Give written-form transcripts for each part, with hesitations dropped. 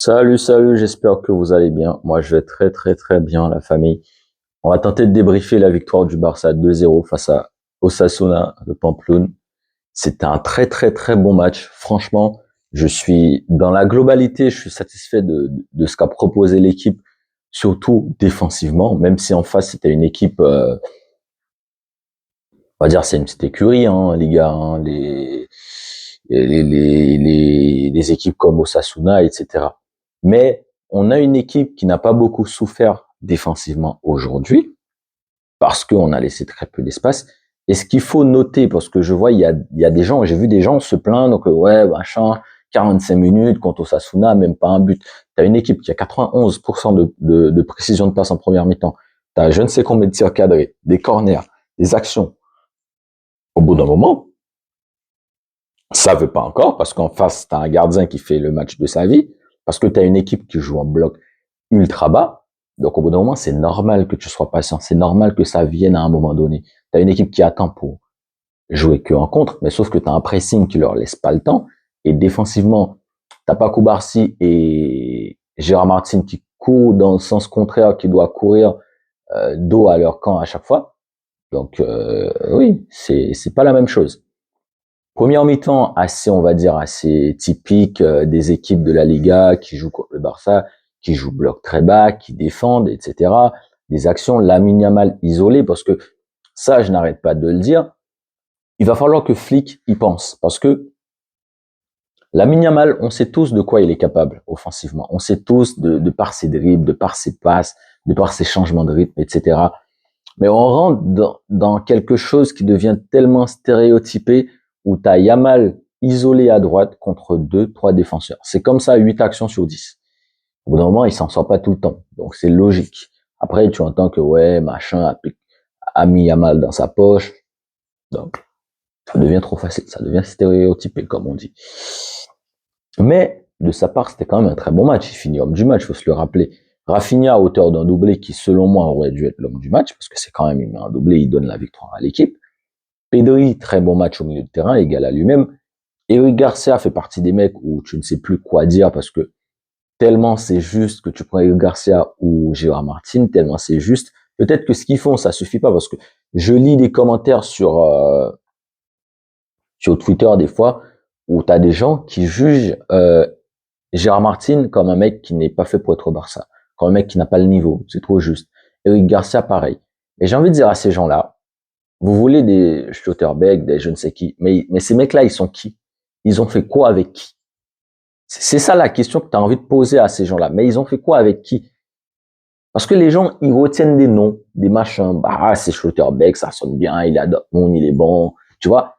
Salut, salut, j'espère que vous allez bien. Moi, je vais très, très, très bien, la famille. On va tenter de débriefer la victoire du Barça 2-0 face à Osasuna de Pamplone. C'était un très, très, très bon match. Franchement, dans la globalité, je suis satisfait de ce qu'a proposé l'équipe, surtout défensivement, même si en face, c'était une équipe, on va dire, c'est une petite écurie, hein, les gars, hein, les équipes comme Osasuna, etc. Mais on a une équipe qui n'a pas beaucoup souffert défensivement aujourd'hui parce qu'on a laissé très peu d'espace. Et ce qu'il faut noter, parce que je vois, il y a des gens, j'ai vu des gens se plaindre que ouais, machin, 45 minutes contre Osasuna, même pas un but. T'as une équipe qui a 91% de précision de passe en première mi-temps. T'as je ne sais combien de tirs cadrés, des corners, des actions. Au bout d'un moment, ça veut pas encore, parce qu'en face, tu as un gardien qui fait le match de sa vie, parce que tu as une équipe qui joue en bloc ultra bas. Donc au bout d'un moment, c'est normal que tu sois patient, c'est normal que ça vienne à un moment donné. Tu as une équipe qui attend pour jouer que en contre, mais sauf que tu as un pressing qui leur laisse pas le temps. Et défensivement, t'as pas Koubarsi et Gérard Martin qui courent dans le sens contraire, qui doit courir dos à leur camp à chaque fois. Donc oui, c'est pas la même chose. Première mi-temps assez, on va dire, assez typique des équipes de la Liga qui jouent contre le Barça, qui jouent bloc très bas, qui défendent, etc. Des actions Lamine Yamal isolées, parce que ça, je n'arrête pas de le dire. Il va falloir que Flick y pense, parce que Lamine Yamal, on sait tous de quoi il est capable offensivement. On sait tous de par ses dribbles, de par ses passes, de par ses changements de rythme, etc. Mais on rentre dans quelque chose qui devient tellement stéréotypé où tu as Yamal isolé à droite contre deux, trois défenseurs. C'est comme ça, 8 actions sur 10. Au bout d'un moment, il s'en sort pas tout le temps. Donc c'est logique. Après, tu entends que ouais, machin a mis Yamal dans sa poche. Donc ça devient trop facile, ça devient stéréotypé, comme on dit. Mais de sa part, c'était quand même un très bon match. Il finit homme du match, faut se le rappeler. Rafinha à hauteur d'un doublé qui, selon moi, aurait dû être l'homme du match, parce que c'est quand même il met un doublé, il donne la victoire à l'équipe. Pedri, très bon match au milieu de terrain, égal à lui-même. Eric Garcia fait partie des mecs où tu ne sais plus quoi dire parce que tellement c'est juste que tu prends Eric Garcia ou Gérard Martin, tellement c'est juste. Peut-être que ce qu'ils font, ça suffit pas parce que je lis des commentaires sur Twitter des fois où tu as des gens qui jugent Gérard Martin comme un mec qui n'est pas fait pour être au Barça, comme un mec qui n'a pas le niveau, c'est trop juste. Eric Garcia, pareil. Et j'ai envie de dire à ces gens-là, vous voulez des Schlotterbeck, des je ne sais qui, mais ces mecs-là, ils sont qui? Ils ont fait quoi avec qui? C'est ça la question que tu as envie de poser à ces gens-là. Mais ils ont fait quoi avec qui? Parce que les gens, ils retiennent des noms, des machins. Bah, c'est Schlotterbeck, ça sonne bien, il est à Dortmund, il est bon. Tu vois?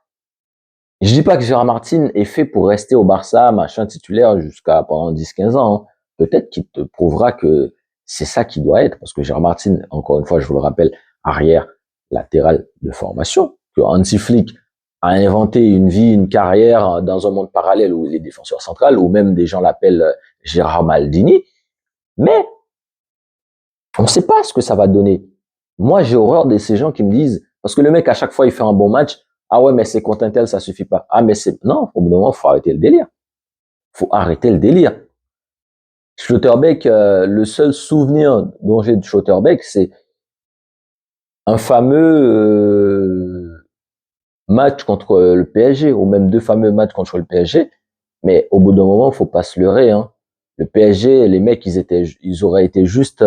Je dis pas que Gérard Martin est fait pour rester au Barça, machin titulaire jusqu'à pendant 10-15 ans. Hein. Peut-être qu'il te prouvera que c'est ça qui doit être. Parce que Gérard Martin, encore une fois, je vous le rappelle, arrière latéral de formation. Que Hansi Flick a inventé une vie, une carrière dans un monde parallèle où il est défenseur central, ou même des gens l'appellent Gérard Maldini. Mais on ne sait pas ce que ça va donner. Moi, j'ai horreur de ces gens qui me disent, parce que le mec, à chaque fois, il fait un bon match. Ah ouais, mais c'est contre un tel, ça suffit pas. Ah, mais c'est, non, au bout d'un moment, faut arrêter le délire. Faut arrêter le délire. Schlotterbeck, le seul souvenir dont j'ai de Schlotterbeck, c'est un fameux match contre le PSG, ou même deux fameux matchs contre le PSG. Mais au bout d'un moment, faut pas se leurrer. Hein. Le PSG, les mecs, ils auraient été juste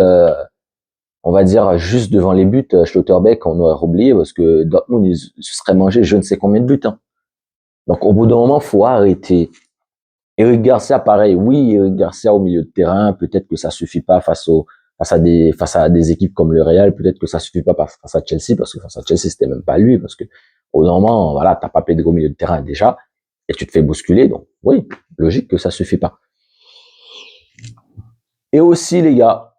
on va dire juste devant les buts, Schlotterbeck, on aurait oublié parce que Dortmund, ils se seraient mangé je ne sais combien de buts. Hein. Donc au bout d'un moment, faut arrêter. Eric Garcia, pareil, oui, Eric Garcia au milieu de terrain, peut-être que ça suffit pas face à des équipes comme le Real, peut-être que ça suffit pas face à Chelsea, parce que face à Chelsea, c'était même pas lui, parce que au bout d'un moment, voilà, t'as pas Pedro au milieu de terrain déjà, et tu te fais bousculer, donc oui, logique que ça suffit pas. Et aussi, les gars,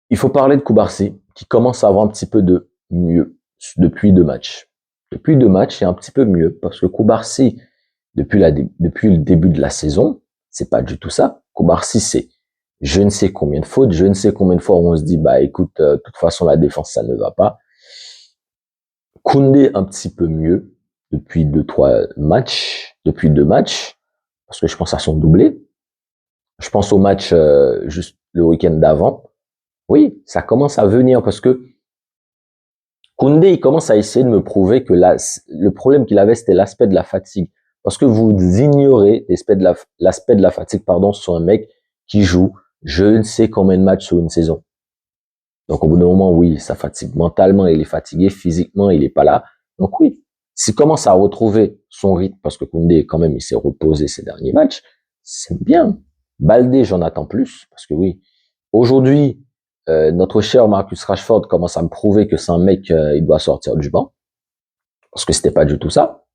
il faut parler de Koubarsi, qui commence à avoir un petit peu de mieux depuis deux matchs. Depuis deux matchs, il y a un petit peu mieux, parce que Koubarsi, depuis le début de la saison, c'est pas du tout ça. Koubarsi, c'est je ne sais combien de fautes, je ne sais combien de fois où on se dit, bah écoute, de toute façon, la défense, ça ne va pas. Koundé, un petit peu mieux, depuis deux matchs, parce que je pense à son doublé. Je pense au match juste le week-end d'avant. Oui, ça commence à venir parce que Koundé, il commence à essayer de me prouver que le problème qu'il avait, c'était l'aspect de la fatigue. Parce que vous ignorez l'aspect de la fatigue, pardon, sur un mec qui joue je ne sais combien de matchs sur une saison. Donc, au bout d'un moment, oui, ça fatigue. Mentalement, il est fatigué. Physiquement, il est pas là. Donc, oui, s'il commence à retrouver son rythme, parce que Koundé, quand même, il s'est reposé ces derniers matchs, c'est bien. Baldé, j'en attends plus, parce que oui, aujourd'hui, notre cher Marcus Rashford commence à me prouver que c'est un mec, il doit sortir du banc, parce que c'était pas du tout ça.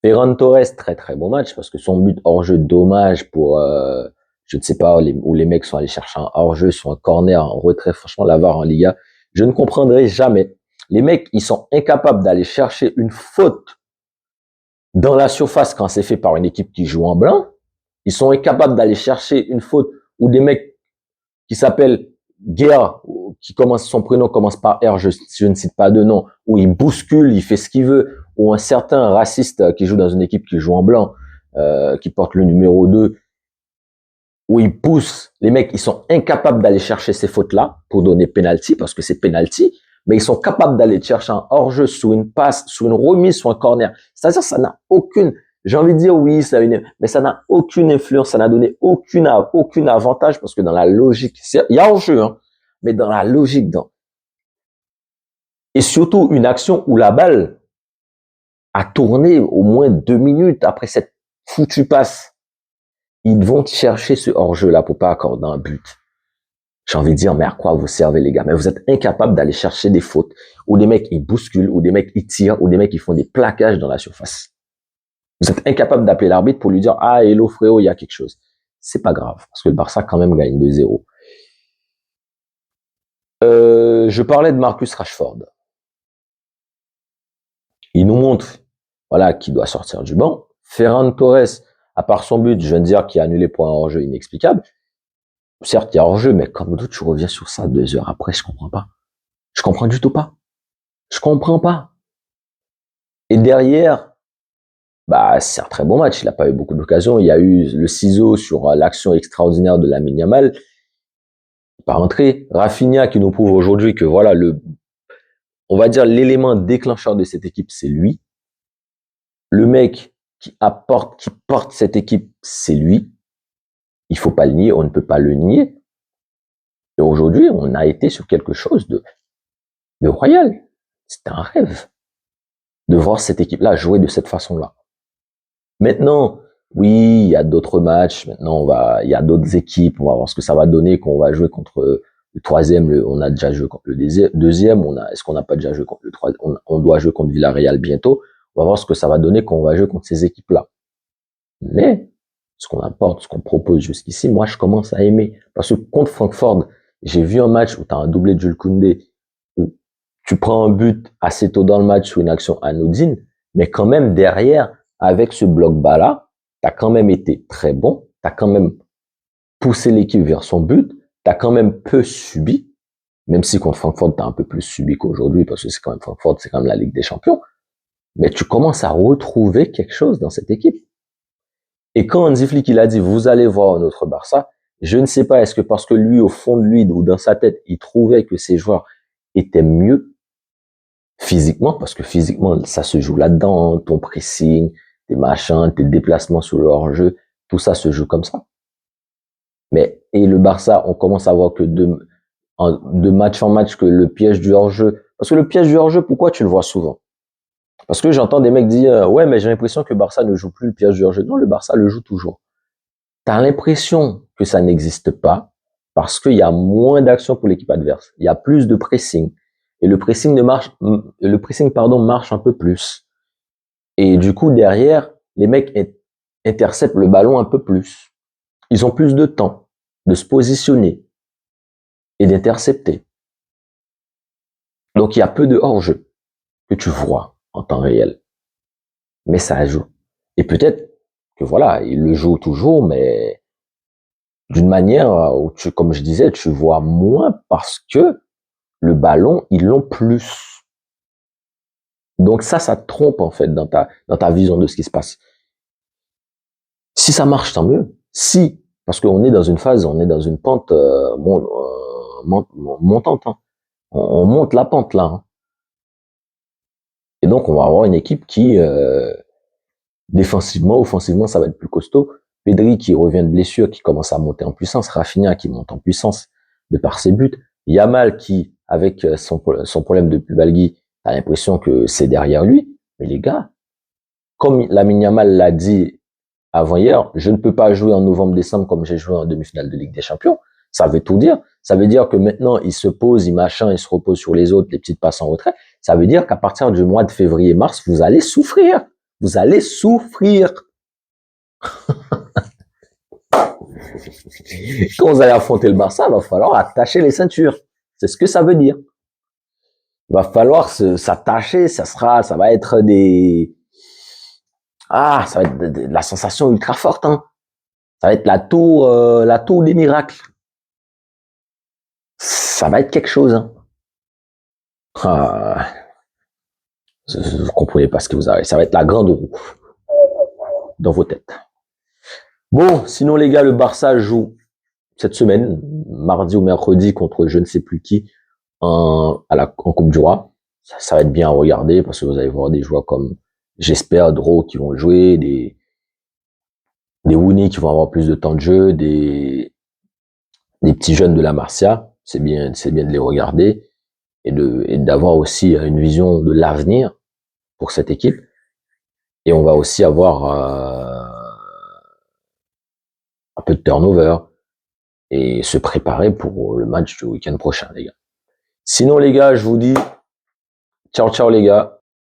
Ferran Torres, très très bon match, parce que son but hors-jeu, dommage pour, je ne sais pas, où les mecs sont allés chercher un hors-jeu sur un corner, en retrait, franchement, la VAR en Liga, je ne comprendrai jamais. Les mecs, ils sont incapables d'aller chercher une faute dans la surface quand c'est fait par une équipe qui joue en blanc. Ils sont incapables d'aller chercher une faute où des mecs qui s'appellent Guerre, qui commence, son prénom commence par R, je ne cite pas de nom, où il bouscule, il fait ce qu'il veut, ou un certain raciste qui joue dans une équipe qui joue en blanc, qui porte le numéro 2, où il pousse, les mecs, ils sont incapables d'aller chercher ces fautes-là pour donner penalty, parce que c'est penalty, mais ils sont capables d'aller chercher un hors-jeu sur une passe, sur une remise, sur un corner. C'est-à-dire, ça n'a aucune, j'ai envie de dire oui, ça a une, mais ça n'a aucune influence, ça n'a donné aucun avantage, parce que dans la logique, il y a hors-jeu, hein, mais dans la logique, et surtout une action où la balle a tourné au moins 2 minutes après cette foutue passe. Ils vont chercher ce hors-jeu-là pour pas accorder un but. J'ai envie de dire, mais à quoi vous servez, les gars? Mais vous êtes incapables d'aller chercher des fautes, où des mecs, ils bousculent, où des mecs, ils tirent, où des mecs, ils font des plaquages dans la surface. Vous êtes incapables d'appeler l'arbitre pour lui dire, ah, hello, frérot, il y a quelque chose. C'est pas grave, parce que le Barça, quand même, gagne 2-0. Je parlais de Marcus Rashford. Il nous montre, voilà, qu'il doit sortir du banc. Ferran Torres, à part son but, je viens de dire qu'il a annulé pour un hors-jeu inexplicable. Certes, il y a hors-jeu, mais comme d'où tu reviens sur ça 2 heures après, je comprends pas. Je comprends du tout pas. Je comprends pas. Et derrière, bah, c'est un très bon match. Il n'a pas eu beaucoup d'occasions. Il y a eu le ciseau sur l'action extraordinaire de Lamine Yamal. Pas rentré. Rafinha qui nous prouve aujourd'hui que voilà, on va dire l'élément déclencheur de cette équipe, c'est lui. Le mec qui porte cette équipe, c'est lui. Il faut pas le nier. On ne peut pas le nier. Et aujourd'hui, on a été sur quelque chose de royal. C'était un rêve de voir cette équipe-là jouer de cette façon-là. Maintenant, oui, il y a d'autres matchs. Maintenant, il y a d'autres équipes. On va voir ce que ça va donner quand on va jouer contre le troisième. On a déjà joué contre le deuxième. Est-ce qu'on n'a pas déjà joué contre le troisième? On doit jouer contre Villarreal bientôt. On va voir ce que ça va donner quand on va jouer contre ces équipes-là. Mais, ce qu'on apporte, ce qu'on propose jusqu'ici, moi, je commence à aimer. Parce que contre Francfort, j'ai vu un match où tu as un doublé de Jules Koundé, où tu prends un but assez tôt dans le match sur une action anodine, mais quand même derrière, avec ce bloc bas là, t'as quand même été très bon, t'as quand même poussé l'équipe vers son but, t'as quand même peu subi, même si contre Francfort t'as un peu plus subi qu'aujourd'hui parce que c'est quand même Francfort, c'est quand même la Ligue des Champions, mais tu commences à retrouver quelque chose dans cette équipe. Et quand Hansi Flick il a dit vous allez voir notre Barça, je ne sais pas est-ce que parce que lui au fond de lui ou dans sa tête il trouvait que ses joueurs étaient mieux physiquement, parce que physiquement ça se joue là-dedans, ton pressing, tes machins, tes déplacements sur le hors-jeu, tout ça se joue comme ça. Mais, et le Barça, on commence à voir que de match en match que le piège du hors-jeu, parce que le piège du hors-jeu, pourquoi tu le vois souvent? Parce que j'entends des mecs dire, ouais, mais j'ai l'impression que le Barça ne joue plus le piège du hors-jeu. Non, le Barça le joue toujours. T'as l'impression que ça n'existe pas parce qu'il y a moins d'action pour l'équipe adverse. Il y a plus de pressing. Et le pressing, pardon, marche un peu plus. Et du coup, derrière, les mecs interceptent le ballon un peu plus. Ils ont plus de temps de se positionner et d'intercepter. Donc, il y a peu de hors-jeu que tu vois en temps réel. Mais ça joue. Et peut-être que voilà, il le joue toujours, mais d'une manière où comme je disais, tu vois moins parce que le ballon, ils l'ont plus. Donc ça te trompe en fait dans ta vision de ce qui se passe. Si ça marche, tant mieux. Si, Parce qu'on est dans une phase, on est dans une pente montante. Hein. On monte la pente là. Hein. Et donc, on va avoir une équipe qui, défensivement, offensivement, ça va être plus costaud. Pedri qui revient de blessure, qui commence à monter en puissance. Rafinha qui monte en puissance de par ses buts. Yamal qui, avec son problème de pubalgie, a l'impression que c'est derrière lui. Mais les gars, comme Lamine Yamal l'a dit avant-hier, je ne peux pas jouer en novembre-décembre comme j'ai joué en demi-finale de Ligue des Champions. Ça veut tout dire. Ça veut dire que maintenant, il se pose, il machin, il se repose sur les autres, les petites passes en retrait. Ça veut dire qu'à partir du mois de février-mars, vous allez souffrir. Vous allez souffrir. Quand vous allez affronter le Barça, il va falloir attacher les ceintures. C'est ce que ça veut dire. Il va falloir s'attacher, ça va être ça va être de la sensation ultra forte, hein. Ça va être la tour des miracles. Ça va être quelque chose, hein. Vous comprenez pas ce que vous avez. Ça va être la grande roue dans vos têtes. Bon, sinon les gars, le Barça joue cette semaine, mardi ou mercredi, contre je ne sais plus qui, en Coupe du Roi. Ça va être bien à regarder parce que vous allez voir des joueurs comme, j'espère, Dro qui vont jouer, des Rooney qui vont avoir plus de temps de jeu, des petits jeunes de la Masia. C'est bien de les regarder et d'avoir aussi une vision de l'avenir pour cette équipe. Et on va aussi avoir un peu de turnover et se préparer pour le match du week-end prochain, les gars. Sinon, les gars, je vous dis ciao, ciao, les gars.